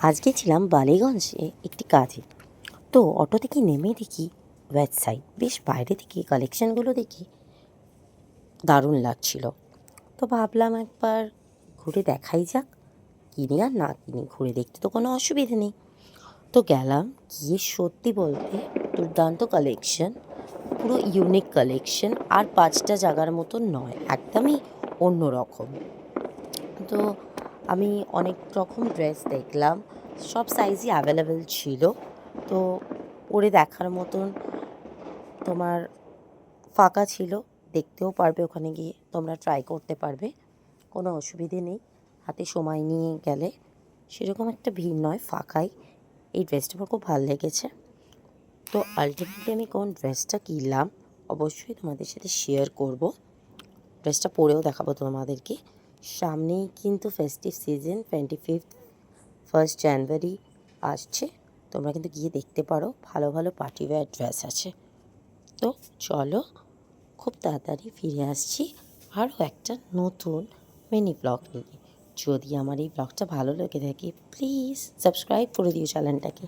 আজকে ছিলাম বালিগঞ্জে একটি কাজে। তো অটো থেকে নেমে দেখি ওয়েবসাইট, বেশ বাইরে থেকে কালেকশানগুলো দেখি দারুণ লাগছিল। তো ভাবলাম একবার ঘুরে দেখাই যাক, কিনি আর না কিনি, ঘুরে দেখতে তো কোনো অসুবিধে নেই। তো গেলাম, গিয়ে সত্যি বলতে দুর্দান্ত কালেকশন, পুরো ইউনিক কালেকশন, আর 5টা জায়গার মতো নয়, একদমই অন্য রকম। তো আমি অনেক রকম ড্রেস দেখলাম, সব সাইজই অ্যাভেলেবেল ছিল। তো পরে দেখার মতন তোমার ফাঁকা ছিল, দেখতেও পারবে, ওখানে গিয়ে তোমরা ট্রাই করতে পারবে, কোনো অসুবিধে নেই। হাতে সময় নিয়ে গেলে সেরকম একটা ভিড় নয়, ফাঁকাই। এই ড্রেসটা আমার খুব ভালো লেগেছে। তো আলটিমেটলি আমি কোন ড্রেসটা কিনলাম অবশ্যই তোমাদের সাথে শেয়ার করব। ড্রেসটা পরেও দেখাবো তোমাদেরকে। সামনেই কিন্তু ফেস্টিভ সিজন, 1 জানুয়ারি আসছে। তোমরা কিন্তু গিয়ে দেখতে পারো, ভালো ভালো পার্টিওয়্যার ড্রেস আছে। তো চলো, খুব তাড়াতাড়ি ফিরে আসছি আরও একটা নতুন মিনি ব্লগ নিয়ে। যদি আমার এই ব্লগটা ভালো লেগে থাকে, প্লিজ সাবস্ক্রাইব করে দিও চ্যানেলটাকে।